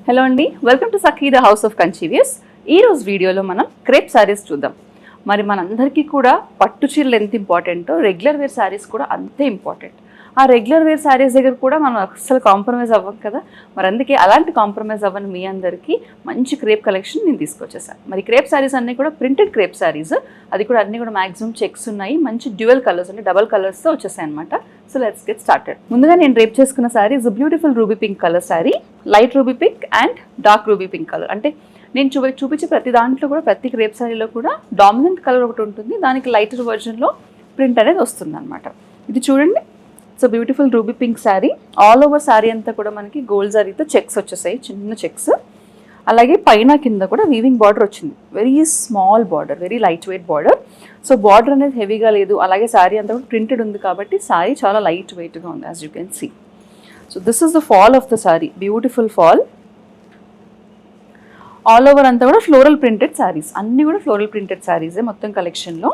Hello అండి, welcome to Sakhi the house of కంచీవియస్. ఈరోజు వీడియోలో మనం క్రేప్ శారీస్ చూద్దాం. మరి మనందరికీ కూడా పట్టు చీరలు ఎంత ఇంపార్టెంటో రెగ్యులర్ వేర్ శారీస్ కూడా అంతే ఇంపార్టెంట్. ఆ రెగ్యులర్ వేర్ శారీస్ దగ్గర కూడా మనం అస్సలు కాంప్రమైజ్ అవ్వం కదా. మరి అందుకే అలాంటి కాంప్రమైజ్ అవ్వని మీ అందరికీ మంచి క్రేప్ కలెక్షన్ నేను తీసుకొచ్చేసాను. మరి క్రేప్ శారీస్ అన్నీ కూడా ప్రింటెడ్ క్రేప్ శారీస్, అది కూడా అన్నీ కూడా మ్యాక్సిమం చెక్స్ ఉన్నాయి. మంచి డ్యూయల్ కలర్స్ అంటే డబల్ కలర్స్తో వచ్చేసాయి అనమాట. So let's get started. ముందుగా నేను రేప్ చేసుకున్న sari is beautiful ruby pink colour sari, light ruby pink and dark ruby pink colour. అంటే నేను చూపించే ప్రతి దాంట్లో కూడా ప్రతి క్రేప్ శారీలో కూడా డామినెంట్ కలర్ ఒకటి ఉంటుంది, దానికి లైటర్ వర్జన్లో ప్రింట్ అనేది వస్తుంది అనమాట. ఇది చూడండి, it's beautiful ruby pink sari. All over sari అంతా కూడా మనకి గోల్డ్ జరీతో చెక్స్ వచ్చేసాయి, చిన్న చెక్స్. అలాగే పైన కింద కూడా వీవింగ్ బార్డర్ వచ్చింది, very small border, very light wait border. So border అనేది హెవీగా లేదు, అలాగే శారీ అంతా కూడా ప్రింటెడ్ ఉంది కాబట్టి శారీ చాలా లైట్ వెయిట్గా ఉంది, as you can see. So this is the fall of the sari, beautiful fall. All over అంతా కూడా ఫ్లోరల్ ప్రింటెడ్ శారీస్, అన్నీ కూడా ఫ్లోరల్ ప్రింటెడ్ శారీసే మొత్తం కలెక్షన్లో.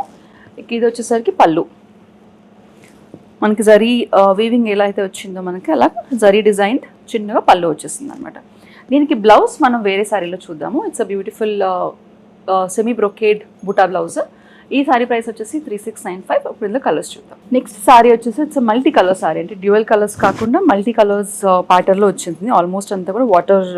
ఇది వచ్చేసరికి పళ్ళు, మనకి జరీ వీవింగ్ ఎలా అయితే వచ్చిందో మనకి అలా జరీ డిజైన్ చిన్నగా పళ్ళు వచ్చేసింది అనమాట. దీనికి బ్లౌజ్ మనం వేరే శారీలో చూద్దాము. It's a beautiful semi brocade buta blouse. ఈ శారీ ప్రైస్ వచ్చేసి 3695. ఇప్పుడు ఇందులో కలర్స్ చూద్దాం. నెక్స్ట్ శారీ వచ్చేసి ఇట్స్ మల్టీ కలర్ శారీ, అంటే డ్యూయల్ కలర్స్ కాకుండా మల్టీ కలర్స్ ప్యాటర్న్లో వచ్చింది. ఆల్మోస్ట్ అంతా కూడా వాటర్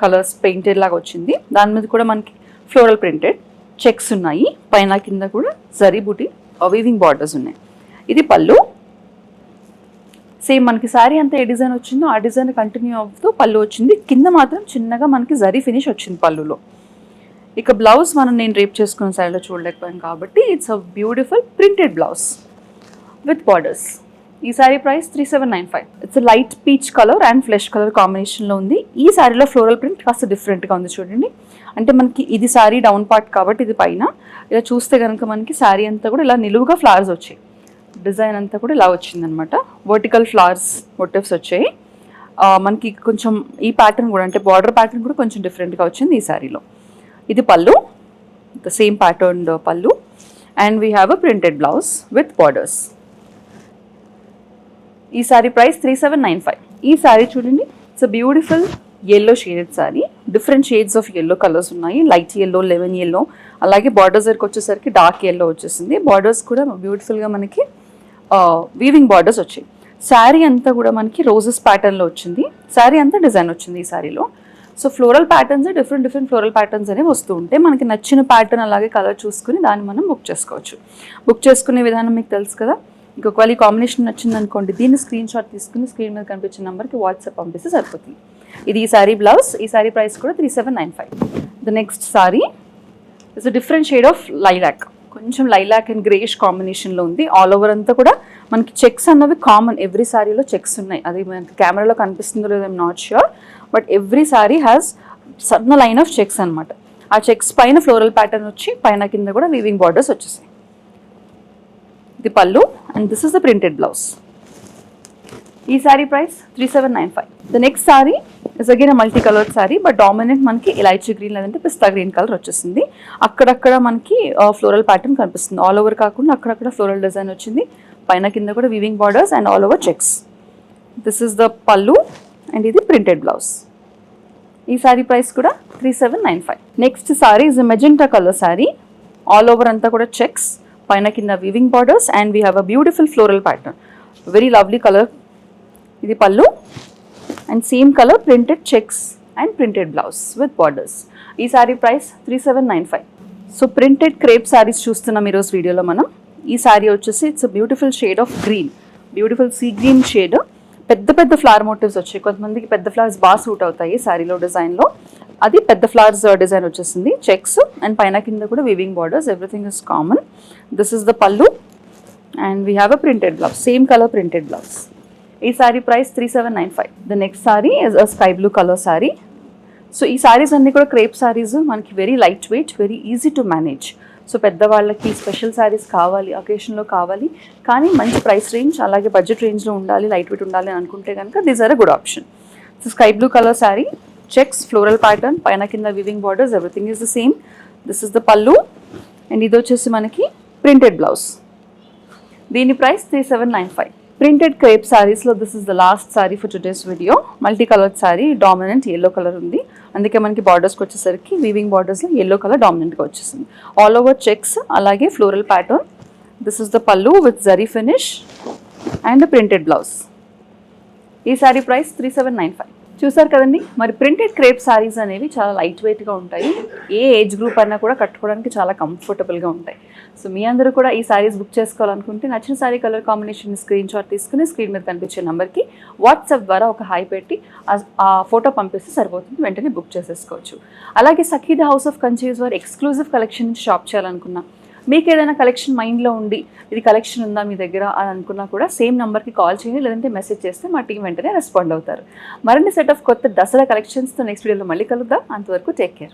కలర్స్ పెయింటెడ్ లాగా వచ్చింది. దాని మీద కూడా మనకి ఫ్లోరల్ ప్రింటెడ్ చెక్స్ ఉన్నాయి, పైన కింద కూడా జరీ బూటీ వీవింగ్ బార్డర్స్ ఉన్నాయి. ఇది పళ్ళు. సేమ్ మనకి శారీ అంతా ఏ డిజైన్ వచ్చిందో ఆ డిజైన్ కంటిన్యూ అవుతూ పళ్ళు వచ్చింది. కింద మాత్రం చిన్నగా మనకి జరీ ఫినిష్ వచ్చింది పళ్ళులో. ఇక బ్లౌజ్ నేను రేప్ చేసుకున్న శారీలో చూడలేకపోయాను కాబట్టి it's a beautiful printed blouse with borders. ఈ sari price 3795. It's light peach colour and flesh colour కాంబినేషన్లో ఉంది. ఈ శారీలో ఫ్లోరల్ ప్రింట్ కాస్త డిఫరెంట్గా ఉంది చూడండి. అంటే మనకి ఇది శారీ డౌన్ పార్ట్ కాబట్టి ఇది పైన ఇలా చూస్తే కనుక మనకి శారీ అంతా కూడా ఇలా నిలువుగా ఫ్లవర్స్ వచ్చాయి, డిజైన్ అంతా కూడా ఇలా వచ్చిందనమాట. వర్టికల్ ఫ్లవర్స్ మోటివ్స్ వచ్చాయి మనకి. కొంచెం ఈ ప్యాటర్న్ కూడా అంటే బార్డర్ ప్యాటర్న్ కూడా కొంచెం డిఫరెంట్గా వచ్చింది ఈ శారీలో. ఇది పళ్ళు, ద సేమ్ ప్యాటర్న్ పళ్ళు, and we have a printed blouse with borders. ఈ శారీ ప్రైస్ 3795. ఈ శారీ చూడండి, it's a beautiful yellow shaded sari. Different shades of yellow colours ఉన్నాయి, లైట్ ఎల్లో, లెమన్ ఎల్లో, అలాగే బార్డర్స్ దగ్గరికి వచ్చేసరికి డార్క్ ఎల్లో వచ్చేసింది. బార్డర్స్ కూడా బ్యూటిఫుల్గా మనకి వీవింగ్ బార్డర్స్ వచ్చాయి. శారీ అంతా కూడా మనకి రోజెస్ ప్యాటర్న్లో వచ్చింది, శారీ అంతా డిజైన్ వచ్చింది ఈ శారీలో. So floral patterns, different floral patterns అనేవి వస్తూ ఉంటాయి. మనకి నచ్చిన ప్యాటర్న్ అలాగే కలర్ చూసుకుని దాన్ని మనం బుక్ చేసుకోవచ్చు. బుక్ చేసుకునే విధానం మీకు తెలుసు కదా. ఇంకొకవేళ ఈ కాంబినేషన్ నచ్చింది అనుకోండి, దీన్ని స్క్రీన్ షాట్ తీసుకుని స్క్రీన్ మీద కనిపించిన నెంబర్కి వాట్సాప్ పంపిస్తే సరిపోతుంది. ఇది ఈ శారీ బ్లౌజ్. ఈ శారీ ప్రైస్ కూడా 3795. The next sari it's a different shade of lilac, కొంచెం లైలాక్ అండ్ గ్రేష్ కాంబినేషన్లో ఉంది. ఆల్ ఓవర్ అంతా కూడా మనకి చెక్స్ అన్నవి కామన్, ఎవ్రీ శారీలో చెక్స్ ఉన్నాయి. అది మనకి కెమెరాలో కనిపిస్తుందో లేదో I'm not sure, but every sari has సన్న లైన్ ఆఫ్ చెక్స్ అనమాట. ఆ చెక్స్ పైన ఫ్లోరల్ ప్యాటర్న్ వచ్చి పైన కింద కూడా వీవింగ్ బార్డర్స్ వచ్చేసాయి. ఇది pallu and this is the printed blouse. ఈ sari price 3795. The next sari is again multi colour sari, but dominant మనకి ఇలాచీ గ్రీన్ లేదంటే పిస్తా గ్రీన్ కలర్ వచ్చేసింది. అక్కడక్కడ మనకి ఫ్లోరల్ ప్యాటర్న్ కనిపిస్తుంది, ఆల్ ఓవర్ కాకుండా అక్కడక్కడ ఫ్లోరల్ డిజైన్ వచ్చింది. పైన కింద కూడా weaving borders and all over checks. This is the pallu and ఇది ప్రింటెడ్ బ్లౌజ్. ఈ శారీ ప్రైస్ కూడా 3795. Next sari is magenta colour sari. All over అంతా కూడా చెక్స్, పైన కింద weaving borders and we have a beautiful floral pattern, very lovely colour. ఇది pallu and same colour printed checks and printed blouse with borders. ఈ sari price 3795. So printed crepe saris చూస్తున్నాం ఈరోజు వీడియోలో మనం. ఈ శారీ వచ్చేసి it's beautiful shade of green, beautiful sea green shade. పెద్ద flower motifs వచ్చాయి, కొంతమందికి పెద్ద ఫ్లవర్స్ బాగా సూట్ అవుతాయి శారీలో డిజైన్లో. అది పెద్ద ఫ్లవర్స్ డిజైన్ వచ్చేసింది, చెక్స్ అండ్ పైన కింద కూడా weaving borders, everything is common. This is the pallu and we have a printed blouse, same colour printed blouse. ఈ sari price 3795. The next sari is a sky blue colour sari. So ఈ శారీస్ అన్నీ కూడా crepe saris, మనకి very light weight, very easy to manage. So పెద్దవాళ్ళకి special saris కావాలి, అకేషన్లో కావాలి, కానీ మంచి ప్రైస్ రేంజ్ అలాగే బడ్జెట్ రేంజ్లో ఉండాలి, లైట్ వెయిట్ ఉండాలి అని అనుకుంటే కనుక these are a good option. So sky blue colour sari, checks, floral pattern, పైన కింద weaving borders, everything is the same. This is the pallu and ఇది వచ్చేసి మనకి ప్రింటెడ్ బ్లౌజ్. దీని ప్రైస్ 3795. ప్రింటెడ్ క్రేప్ సారీస్లో this is the last sari for today's video. Multi colour sari, dominant yellow colour ఉంది. అందుకే మనకి బార్డర్స్కి వచ్చేసరికి వీవింగ్ బార్డర్స్లో ఎల్లో కలర్ డామినెంట్గా వచ్చేసింది. ఆల్ ఓవర్ చెక్స్, అలాగే floral pattern. This is the pallu with zari finish and printed blouse. ఈ సారీ ప్రైస్ 3795. చూసారు కదండి, మరి ప్రింటెడ్ క్రేప్ సారీస్ అనేవి చాలా లైట్ వెయిట్గా ఉంటాయి. ఏ ఏజ్ గ్రూప్ అయినా కూడా కట్టుకోవడానికి చాలా కంఫర్టబుల్గా ఉంటాయి. సో మీ అందరూ కూడా ఈ సారీస్ బుక్ చేసుకోవాలనుకుంటే నచ్చిన sorry colour combination screen shot తీసుకుని స్క్రీన్ మీద కనిపించే నెంబర్కి వాట్సాప్ ద్వారా ఒక హాయ్ పెట్టి ఆ ఫోటో పంపిస్తే సరిపోతుంది, వెంటనే బుక్ చేసేసుకోవచ్చు. అలాగే సఖీ ద హౌస్ ఆఫ్ కంచీస్ వారి ఎక్స్క్లూజివ్ కలెక్షన్ షాప్ చేయాలనుకున్నా, మీకు ఏదైనా కలెక్షన్ మైండ్లో ఉండి ఇది కలెక్షన్ ఉందా మీ దగ్గర అని అనుకున్నా కూడా సేమ్ నెంబర్కి కాల్ చేయండి, లేదంటే మెసేజ్ చేస్తే మా టీం వెంటనే రెస్పాండ్ అవుతారు. మరిన్ని సెట్ ఆఫ్ కొత్త దసరా కలెక్షన్స్తో నెక్స్ట్ వీడియోలో మళ్ళీ కలుద్దాం. అంతవరకు టేక్ కేర్.